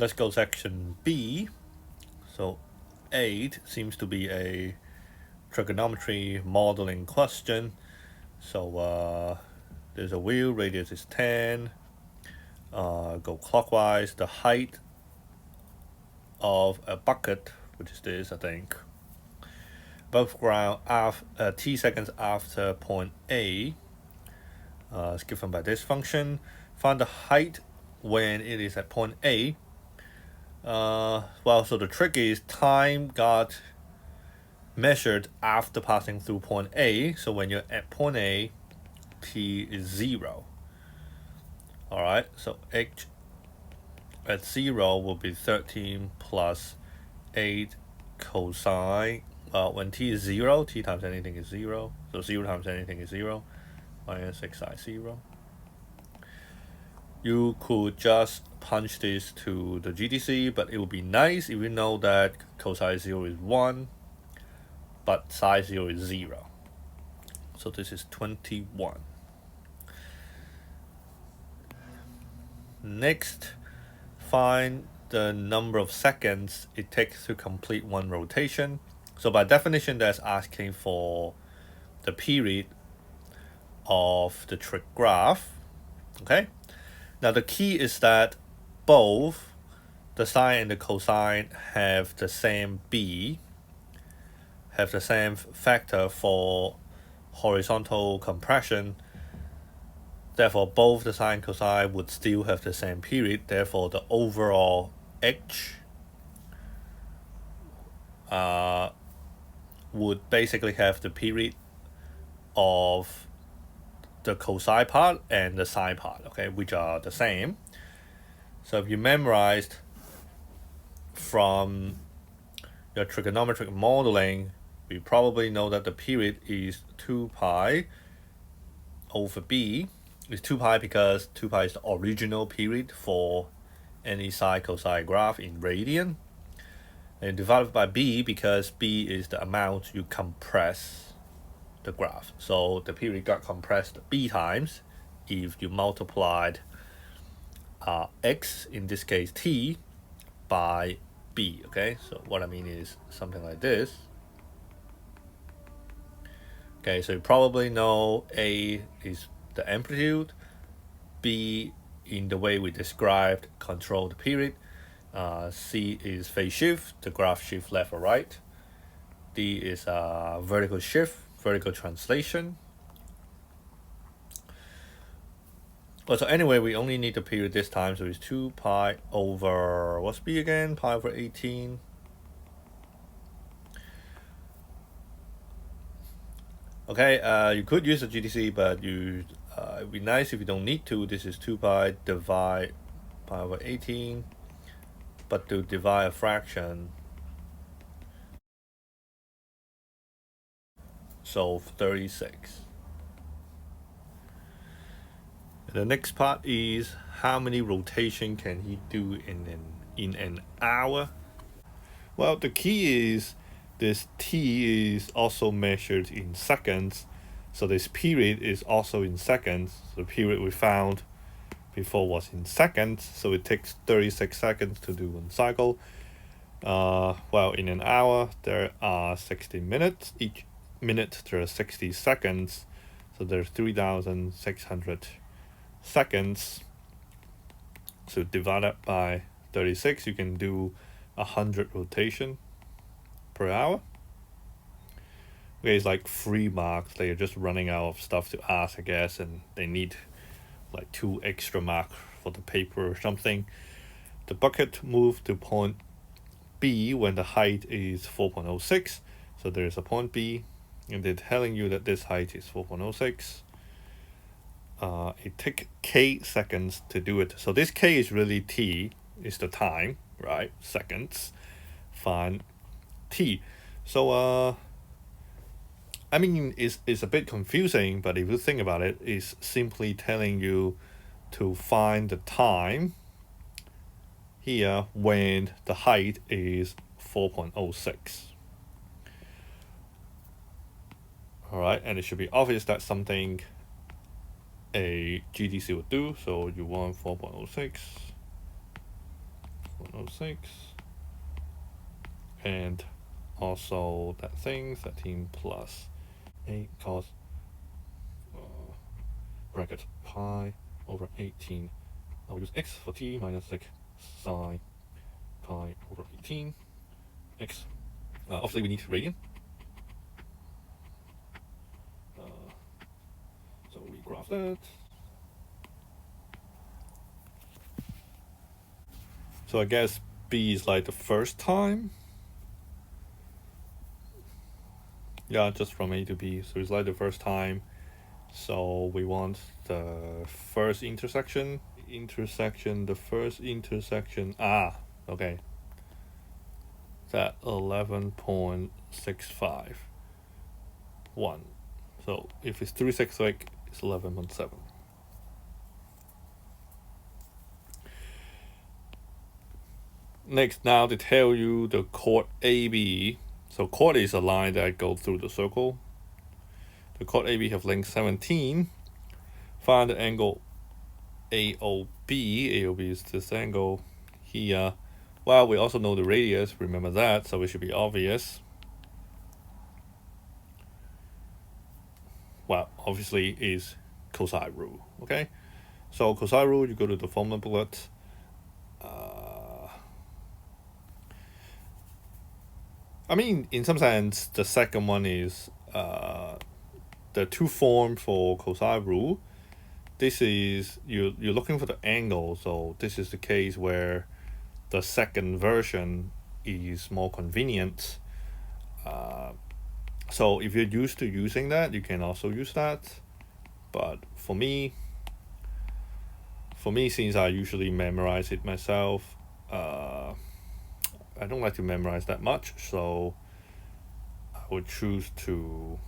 Let's go section B. So 8 seems to be a trigonometry modeling question. So there's a wheel, radius is 10. Go clockwise. The height of a bucket, which is this, I think, above ground t seconds after point A, is given by this function. Find the height when it is at point A. So the trick is time got measured after passing through point A. So when you're at point A, t is 0. All right, so h at 0 will be 13 plus 8 cosine. When t is 0, t times anything is 0. So 0 times anything is 0. Minus xi 0. You could just punch this to the GDC, but it would be nice if you know that cosine 0 is 1, but sine 0 is 0. So this is 21. Next, find the number of seconds it takes to complete one rotation. So by definition, that's asking for the period of the trig graph. Okay. Now the key is that both the sine and the cosine have the same b, have the same factor for horizontal compression. Therefore, both the sine and cosine would still have the same period. Therefore, the overall h would basically have the period of the cosine part and the sine part, okay, which are the same. So if you memorized from your trigonometric modeling, we probably know that the period is 2 pi over b. It's 2 pi because 2 pi is the original period for any sine cosine graph in radian. And divided by b because b is the amount you compress the graph. So the period got compressed b times if you multiplied x, in this case t, by b, okay? So what I mean is something like this. Okay, so you probably know A is the amplitude, B, in the way we described, control the period, C is phase shift, the graph shift left or right, D is vertical shift, vertical translation. Well, so anyway, we only need the period this time, so it's 2 pi over, what's b again? Pi over 18. Okay, you could use the GDC, but it'd be nice if you don't need to. This is 2 pi divide pi over 18, but to divide a fraction, so 36. The next part is how many rotation can he do in an hour? Well, the key is this t is also measured in seconds, so this period is also in seconds. The period we found before was in seconds, so it takes 36 seconds to do one cycle. Well, in an hour there are 60 minutes. Each minute there are 60 seconds, so there's 3,600 seconds. So divide that by 36, you can do 100 rotation per hour. Okay, it's like 3 marks. They're just running out of stuff to ask, I guess, and they need like 2 extra marks for the paper or something. The bucket moved to point B when the height is 4.06. So there's a point B, and they're telling you that this height is 4.06. It takes k seconds to do it. So this k is really t, is the time, right? Seconds. Find t. So I mean, it's a bit confusing, but if you think about it, it's simply telling you to find the time here when the height is 4.06. All right, and it should be obvious that something a GDC would do. So you want 4.06, 0.06, and also that thing 13 plus 8 cos bracket pi over 18. I'll use x for t minus 6 sine pi over 18 x. Obviously we need radian. So we graph that. So I guess B is like the first time. Yeah, just from A to B. So it's like the first time. So we want the first intersection. The first intersection. Okay. That 11.651. So if it's 368, it's 11.7. Next, now to tell you the chord AB. So chord is a line that goes through the circle. The chord AB have length 17. Find the angle AOB. AOB is this angle here. Well, we also know the radius, remember that, so it should be obvious. Well, obviously is cosine rule, okay? So cosine rule, you go to the formula booklet. I mean, in some sense, the second one is the two form for cosine rule. This is, you're looking for the angle, so this is the case where the second version is more convenient. So if you're used to using that, you can also use that. But for me, since I usually memorize it myself, I don't like to memorize that much, so I would choose to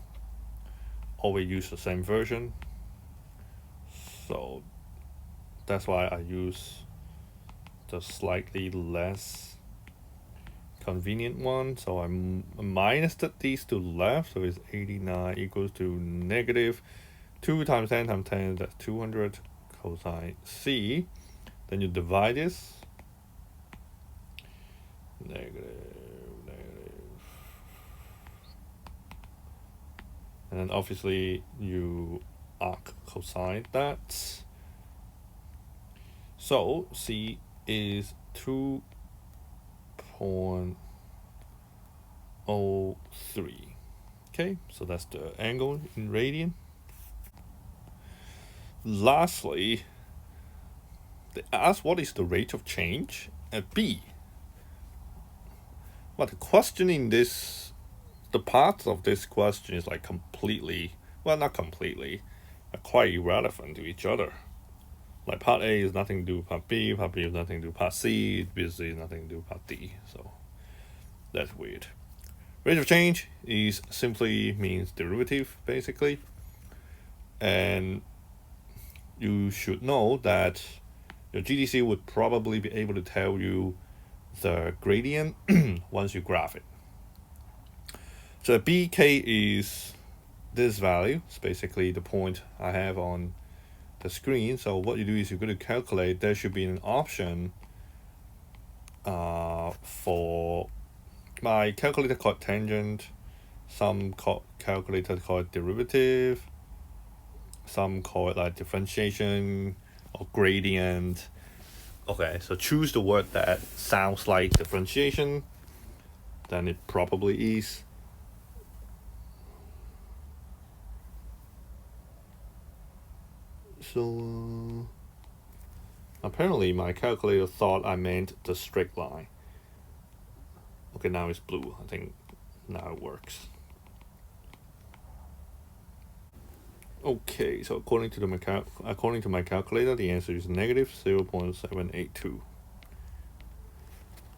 always use the same version. So that's why I use the slightly less convenient one. So I minus these to the left, so it's 89 equals to negative 2 times 10 times 10, that's 200 cosine C. Then you divide this. Negative. And then obviously you arc cosine that. So C is 2.03. Okay, so that's the angle in radian. Lastly, they ask what is the rate of change at B. Well, the question in this, the parts of this question is like completely, well, not completely, quite irrelevant to each other. Like part A is nothing to do with part B is nothing to do with part C, B is nothing to do with part D. So that's weird. Rate of change is simply means derivative, basically. And you should know that your GDC would probably be able to tell you the gradient once you graph it. So BK is this value. It's basically the point I have on the screen. So what you do is you're going to calculate. There should be an option for my calculator called tangent, some calculator called derivative, some call it like differentiation or gradient. Okay, so choose the word that sounds like differentiation, then it probably is. So apparently my calculator thought I meant the straight line. Okay, now it's blue. I think now it works. Okay, so according to my calculator, the answer is negative 0.782.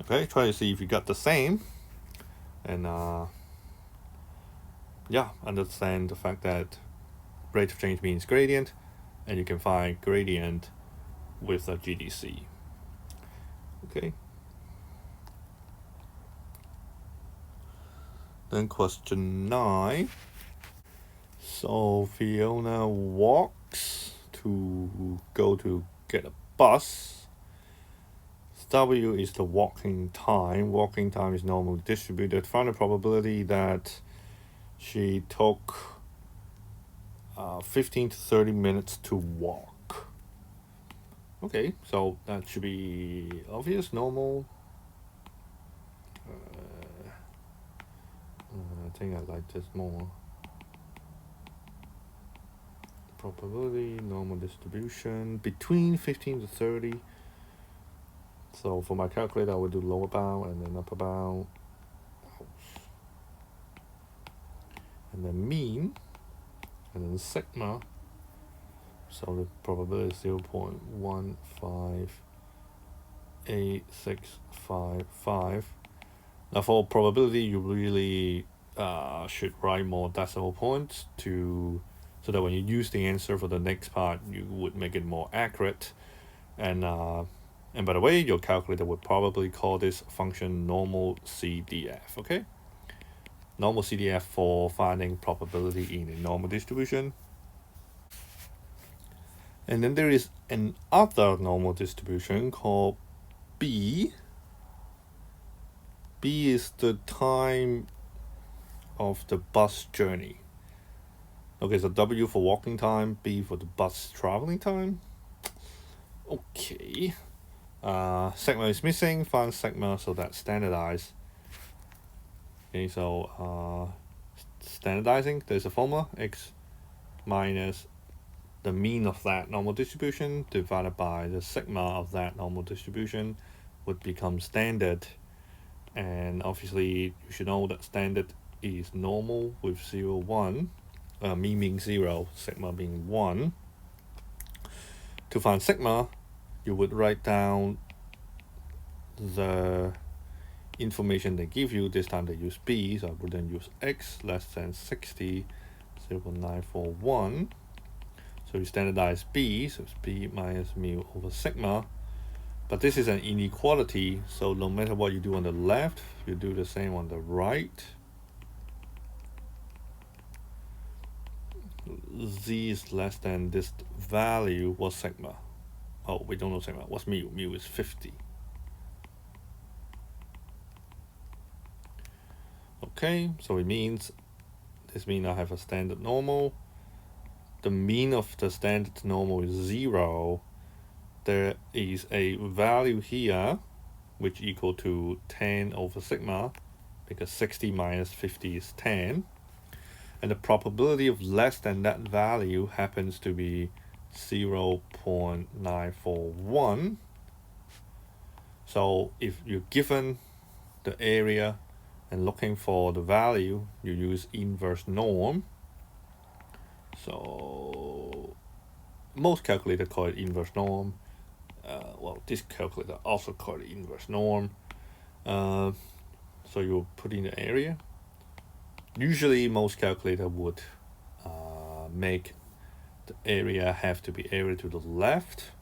Okay, try to see if you got the same, and yeah, understand the fact that rate of change means gradient, and you can find gradient with a GDC. Okay. Then question 9. So Fiona walks to go to get a bus. W is the walking time. Walking time is normally distributed. Find the probability that she took 15 to 30 minutes to walk. Okay, so that should be obvious, normal. I think I like this more. Probability, normal distribution, between 15 to 30. So for my calculator, I would do lower bound and then upper bound. And then mean, and then sigma. So the probability is 0.15865. Now for probability, you really should write more decimal points so that when you use the answer for the next part, you would make it more accurate. And by the way, your calculator would probably call this function normal CDF, okay? Normal CDF for finding probability in a normal distribution. And then there is another normal distribution called B. B is the time of the bus journey. Okay, so W for walking time, B for the bus traveling time. Okay. Sigma is missing, find sigma, so that's standardized. Okay, so standardizing, there's a formula, x minus the mean of that normal distribution divided by the sigma of that normal distribution would become standard. And obviously you should know that standard is normal with 0, 1, mean being 0, sigma being 1. To find sigma, you would write down the information they give you. This time they use B, so I would then use x less than 60, 0.941. So you standardize B, so it's B minus mu over sigma. But this is an inequality, so no matter what you do on the left, you do the same on the right. Z is less than this value. What's sigma? Oh, we don't know sigma. What's mu? Mu is 50. Okay, so this means I have a standard normal. The mean of the standard normal is 0. There is a value here which equal to 10 over sigma, because 60 minus 50 is 10. And the probability of less than that value happens to be 0.941. So if you're given the area and looking for the value, you use inverse norm. So most calculators call it inverse norm. Well, this calculator also call it inverse norm. So you put in the area. Usually most calculator would make the area have to be area to the left,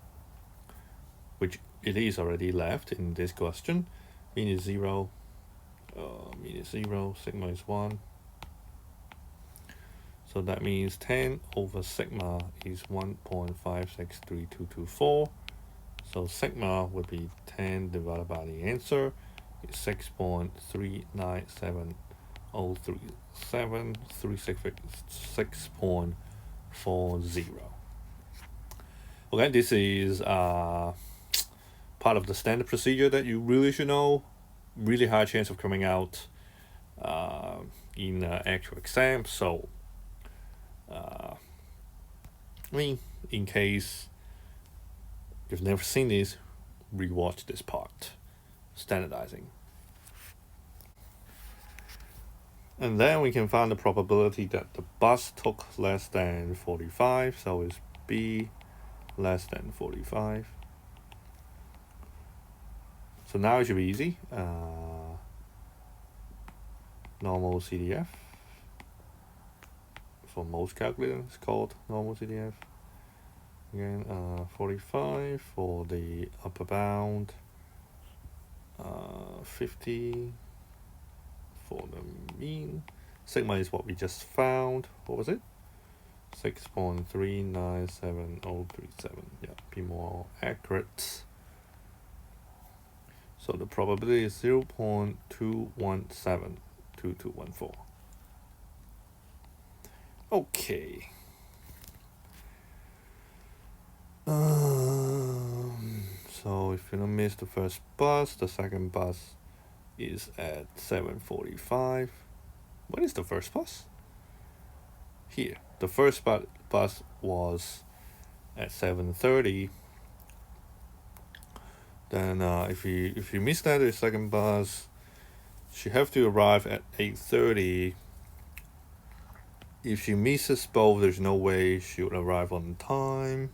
which it is already left in this question. Mean is 0. Mean is 0. Sigma is 1. So that means 10 over sigma is 1.563224. So sigma would be 10 divided by the answer is 6.397037. 6.40. Okay, this is part of the standard procedure that you really should know. Really high chance of coming out in actual exam. So in case you've never seen this, rewatch this part, standardizing. And then we can find the probability that the bus took less than 45, so it's B less than 45. So now it should be easy. Normal CDF. For most calculators, it's called normal CDF. Again, 45 for the upper bound, 50 for the mean. Sigma is what we just found. What was it? 6.397037. Yeah, be more accurate. So the probability is 0.2172214. Okay. So if you don't miss the first bus, the second bus is at 7:45. When is the first bus? Here. The first bus was at 7:30. Then if you miss that, the second bus, she have to arrive at 8:30. If she misses both, there's no way she would arrive on time.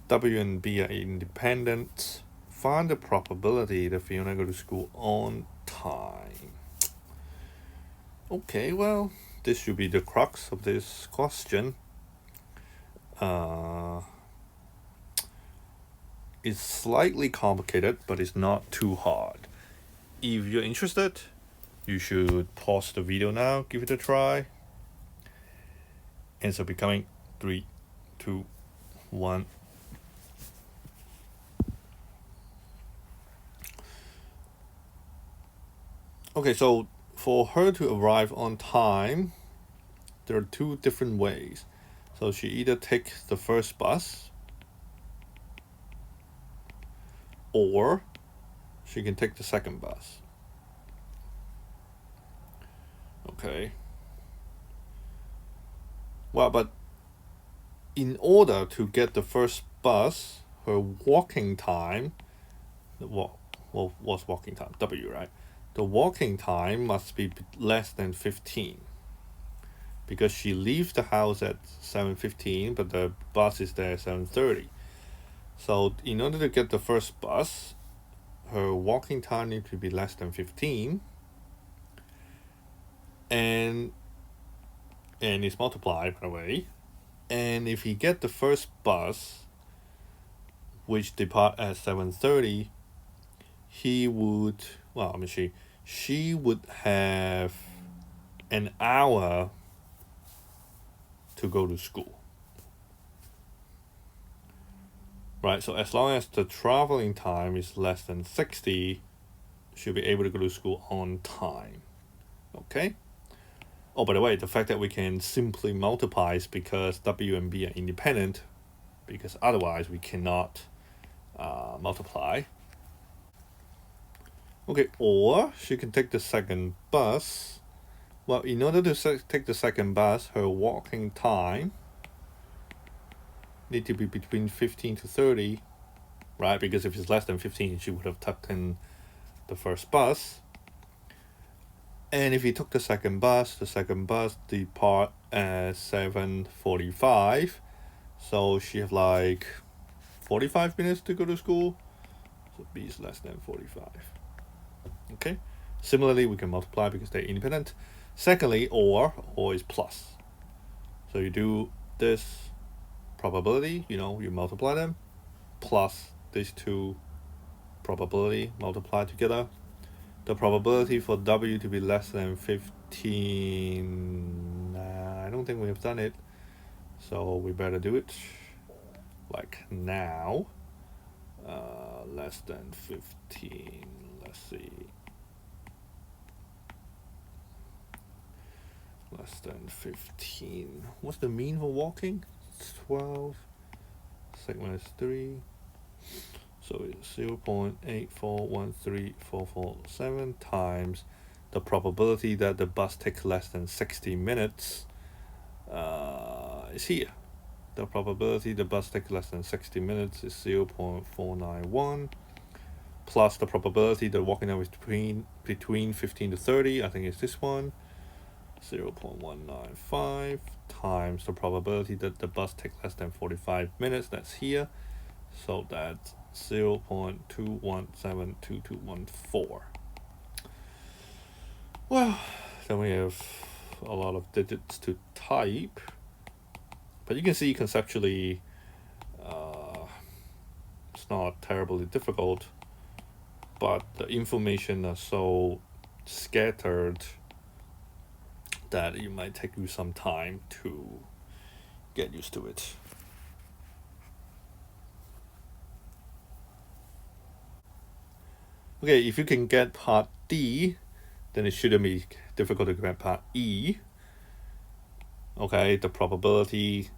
W and B are independent. Find the probability that Fiona go to school on time. Okay, well, this should be the crux of this question. It's slightly complicated, but it's not too hard. If you're interested, you should pause the video now, give it a try. Answer be coming. 3, 2, 1. Okay, so for her to arrive on time, there are two different ways. So she either takes the first bus, or she can take the second bus. Okay. Well, but in order to get the first bus, her walking time, what's walking time? W, right? The walking time must be less than 15. Because she leaves the house at 7:15, but the bus is there at 7:30. So in order to get the first bus, her walking time needs to be less than 15. And it's multiplied, by the way. And if he get the first bus, which depart at 7:30, he would, well, I mean, she would have an hour to go to school. Right, so as long as the traveling time is less than 60, she'll be able to go to school on time. Okay? Oh, by the way, the fact that we can simply multiply is because W and B are independent, because otherwise we cannot multiply. Okay, or she can take the second bus. Well, in order to take the second bus, her walking time need to be between 15 to 30, right? Because if it's less than 15, she would have taken the first bus. And if he took the second bus depart at 7:45. So she have like 45 minutes to go to school. So B is less than 45. Okay. Similarly, we can multiply because they're independent. Secondly, or is plus. So you do this probability, you multiply them, plus these two probability multiplied together. The probability for W to be less than 15, I don't think we have done it, so we better do it like now. Less than 15, let's see. Less than 15. What's the mean for walking? It's 12. Segment is 3. So it's 0.8413447 times the probability that the bus takes less than 60 minutes is here. The probability the bus takes less than 60 minutes is 0.491, plus the probability the walking time is between 15 to 30, I think it's this one, 0.195, times the probability that the bus takes less than 45 minutes, that's here, so that's 0.2172214. Well, then we have a lot of digits to type, but you can see conceptually it's not terribly difficult, but the information are so scattered that it might take you some time to get used to it. Okay, if you can get part D, then it shouldn't be difficult to get part E. Okay, the probability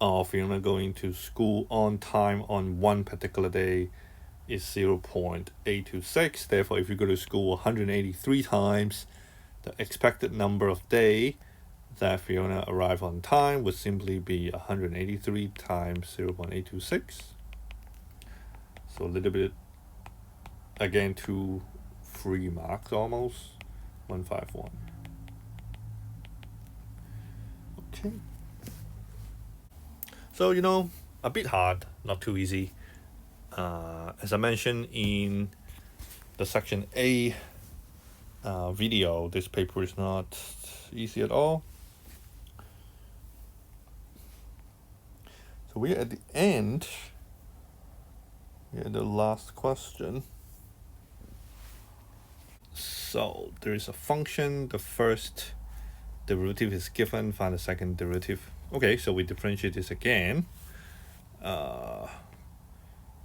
of going to school on time on one particular day is 0.826. Therefore, if you go to school 183 times, the expected number of day that Fiona arrived on time would simply be 183 times 0.826. So a little bit, again, 3 marks almost, 151. Okay. So, a bit hard, not too easy. As I mentioned in the section A video, this paper is not easy at all. So we're at the end. We're at the last question. So there is a function. The first derivative is given. Find the second derivative. Okay, so we differentiate this again.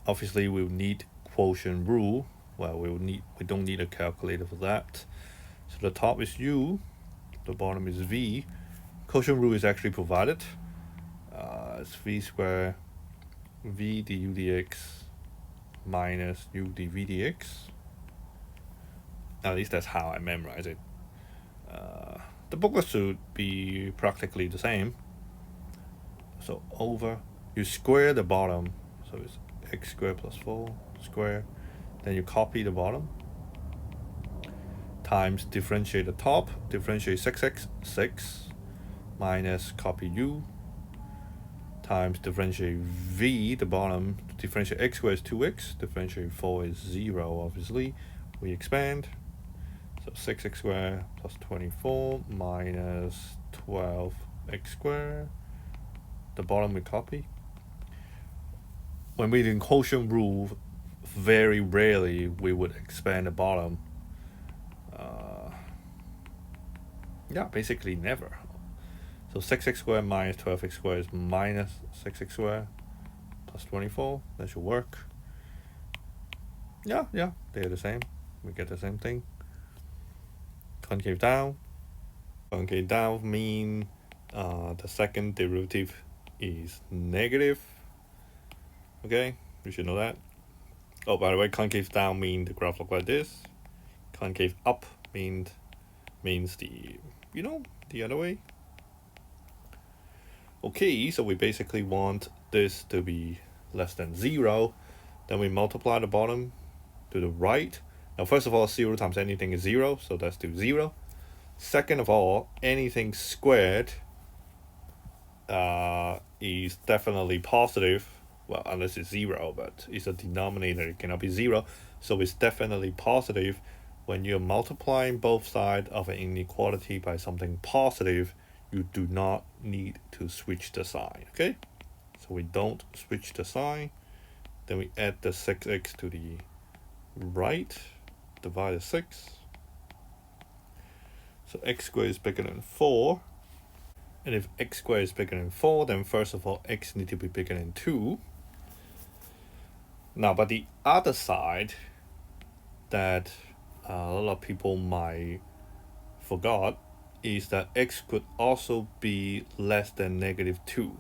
Obviously, we'll need quotient rule. Well, we don't need a calculator for that. So the top is u, the bottom is v. Quotient rule is actually provided. It's v squared v du dx minus u dv dx. At least that's how I memorize it. The booklet should be practically the same. So over, you square the bottom, so it's x squared plus 4 square. Then you copy the bottom, times differentiate the top, differentiate 6x, 6, minus copy u, times differentiate v, the bottom, differentiate x squared is 2x, differentiate 4 is 0, obviously. We expand, so 6x squared plus 24 minus 12x squared. The bottom we copy. When we do quotient rule, very rarely we would expand the bottom. Yeah, basically never. So 6x squared minus 12x squared is minus 6x squared plus 24. That should work. Yeah, they're the same. We get the same thing. Concave down. Concave down mean the second derivative is negative. Okay, you should know that. Oh, by the way, concave down means the graph look like this. Concave up means the the other way. Okay, so we basically want this to be less than 0. Then we multiply the bottom to the right. Now, first of all, 0 times anything is 0, so let's do 0. Second of all, anything squared is definitely positive. Well, unless it's 0, but it's a denominator, it cannot be 0. So it's definitely positive. When you're multiplying both sides of an inequality by something positive, you do not need to switch the sign, okay? So we don't switch the sign. Then we add the 6x to the right, divide the 6. So x squared is bigger than 4. And if x squared is bigger than 4, then first of all, x need to be bigger than 2. Now, but the other side that a lot of people might forgot is that x could also be less than -2,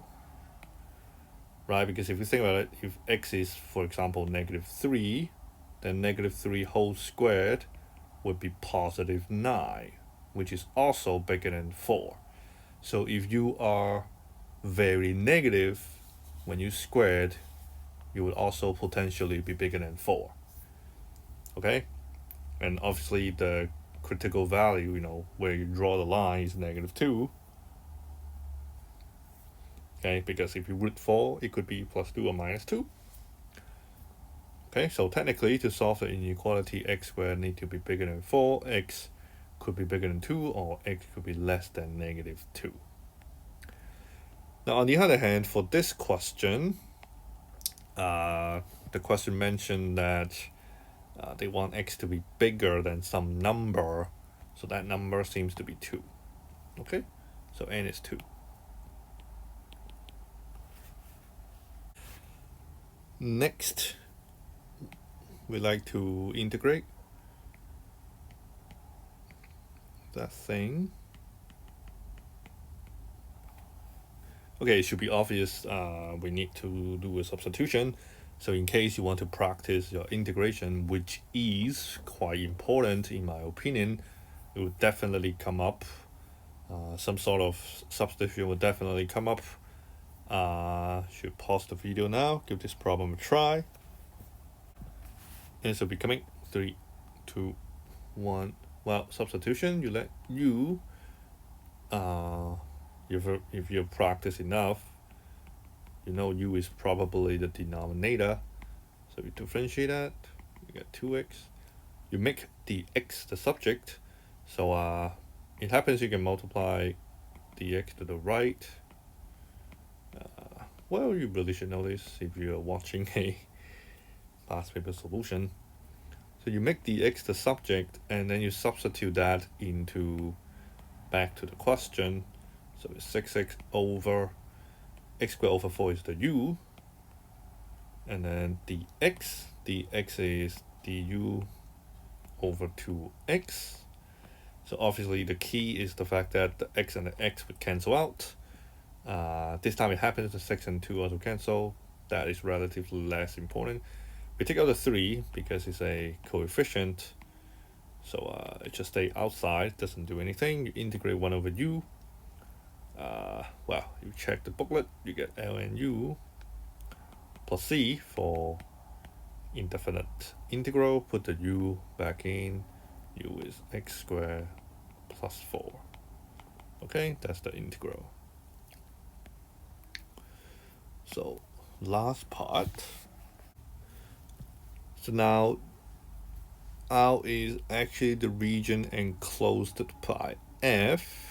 right? Because if you think about it, if x is, for example, -3, then -3 whole squared would be +9, which is also bigger than 4. So if you are very negative when you squared, you would also potentially be bigger than 4. Okay? And obviously the critical value, where you draw the line is -2. Okay, because if you root 4, it could be +2 or -2. Okay, so technically to solve the inequality, x squared need to be bigger than 4, x could be bigger than 2, or x could be less than -2. Now, on the other hand, for this question, the question mentioned that they want x to be bigger than some number, so that number seems to be 2. Okay, so n is 2. Next, we like to integrate. that thing. Okay, it should be obvious we need to do a substitution. So in case you want to practice your integration, which is quite important in my opinion, it will definitely come up. Some sort of substitution will definitely come up. Should pause the video now, give this problem a try. And so be coming 3, 2, 1. Well, substitution, you let u, if you practice enough, you know u is probably the denominator. So you differentiate that, you get 2x. You make the x the subject. So it happens you can multiply the x to the right. Well, you really should know this if you're watching a past paper solution. So you make the x the subject and then you substitute that into back to the question. So it's 6x over x squared over 4 is the u, and then the x is du over 2x. So obviously the key is the fact that the x and the x would cancel out. This time it happens the 6 and 2 also cancel. That is relatively less important. We take out the 3 because it's a coefficient, so it just stays outside, doesn't do anything. You integrate 1 over u. Well, you check the booklet, you get ln u plus c for indefinite integral. Put the u back in. U is x squared plus 4. Okay, that's the integral. So last part. So now R is actually the region enclosed by F.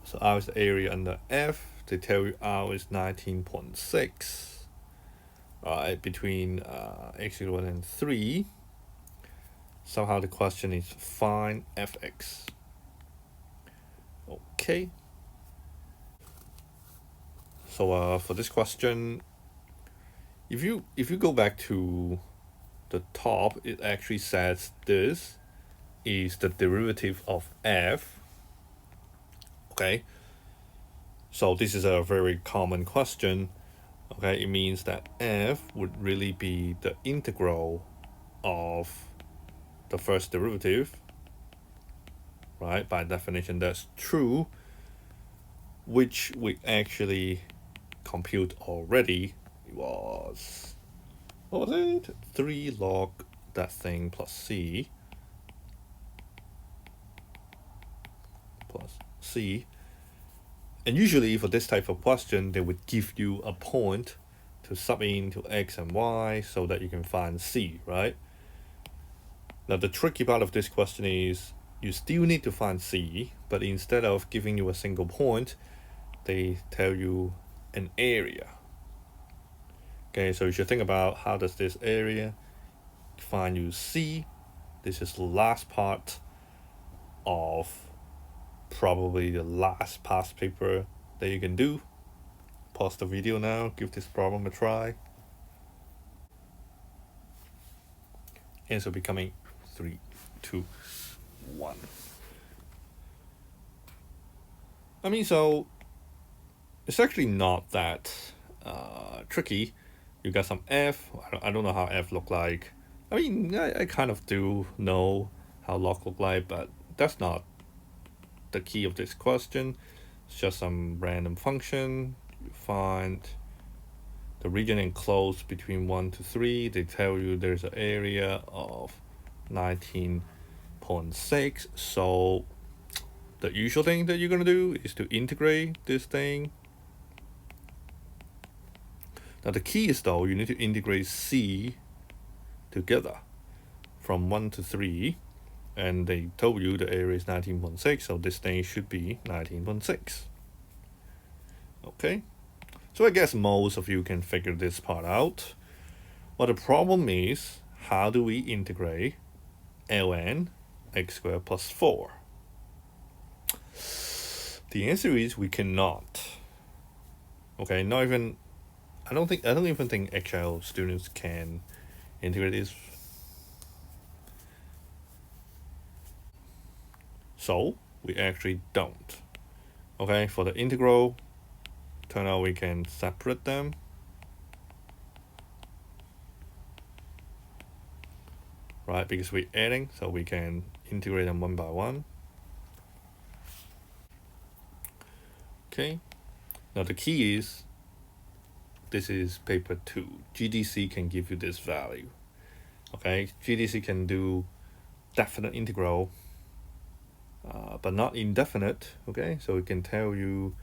So R is the area under F. They tell you R is 19.6. Alright, between x equal to 3. Somehow the question is find fx. Okay. So for this question, if you go back to the top, it actually says this is the derivative of f. Okay. So this is a very common question. Okay, it means that f would really be the integral of the first derivative, right? By definition, that's true, which we actually compute already. It was, what was it? 3 log that thing plus c plus c. And usually for this type of question, they would give you a point to sub into x and y so that you can find c, right? Now the tricky part of this question is you still need to find c, but instead of giving you a single point, they tell you an area. Okay, so you should think about how does this area find you c. This is the last part of probably the last past paper that you can do. Pause the video now, give this problem a try. Answer becoming 3, 2, 1. I mean, so it's actually not that tricky. You got some f. I don't know how f look like. I mean, I kind of do know how log look like, but that's not the key of this question. It's just some random function. You find the region enclosed between 1 to 3. They tell you there's an area of 19.6. So the usual thing that you're gonna do is to integrate this thing. Now the key is though, you need to integrate c together from 1 to 3. And they told you the area is 19.6, so this thing should be 19.6. Okay, so I guess most of you can figure this part out. But the problem is, how do we integrate ln x squared plus 4? The answer is we cannot. Okay, not even, I don't even think XL students can integrate this. So we actually don't. Okay, for the integral, turn out we can separate them. Right, because we're adding, so we can integrate them one by one. Okay, now the key is, this is paper 2. GDC can give you this value. Okay, GDC can do definite integral, but not indefinite. Okay, so it can tell you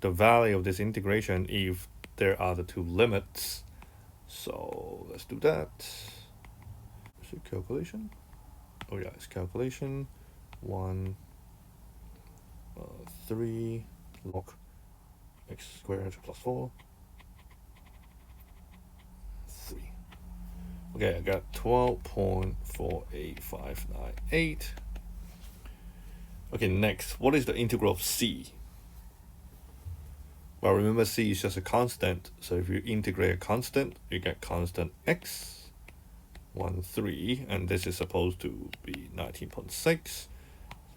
the value of this integration if there are the two limits. So let's do that. Is it calculation? Oh yeah, it's calculation. 3 log x squared plus 4. 3. Okay, I got 12.48598. Okay, next, what is the integral of c? Well, remember c is just a constant, so if you integrate a constant, you get constant x, 3, and this is supposed to be 19.6,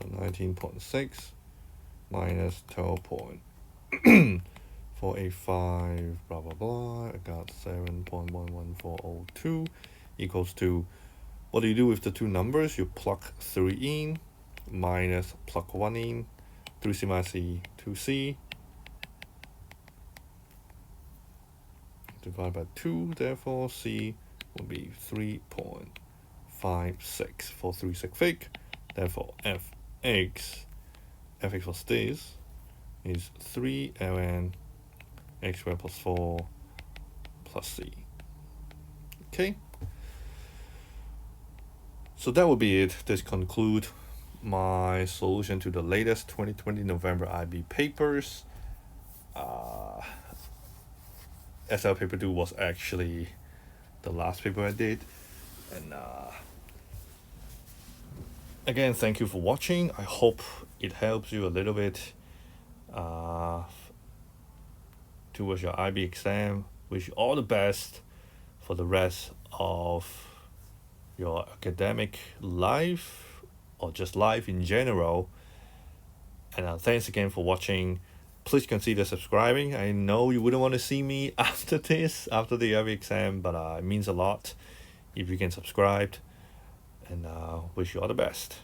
so 19.6 minus 12.485 blah blah blah, I got 7.11402 equals to, what do you do with the two numbers? You plug 3 in, minus plug 1 in, 3c minus c, 2c, divide by 2, therefore c will be 3.56 for 3 sig fig, therefore fx was this, is 3 ln x squared plus 4 plus c. Okay, so that would be it. This conclude my solution to the latest 2020 November IB papers. SL paper 2 was actually the last paper I did, and again, thank you for watching. I hope it helps you a little bit towards your IB exam. Wish you all the best for the rest of your academic life, or just life in general. And thanks again for watching. Please consider subscribing. I know you wouldn't want to see me after this, after the IB exam, but it means a lot if you can subscribe. And wish you all the best.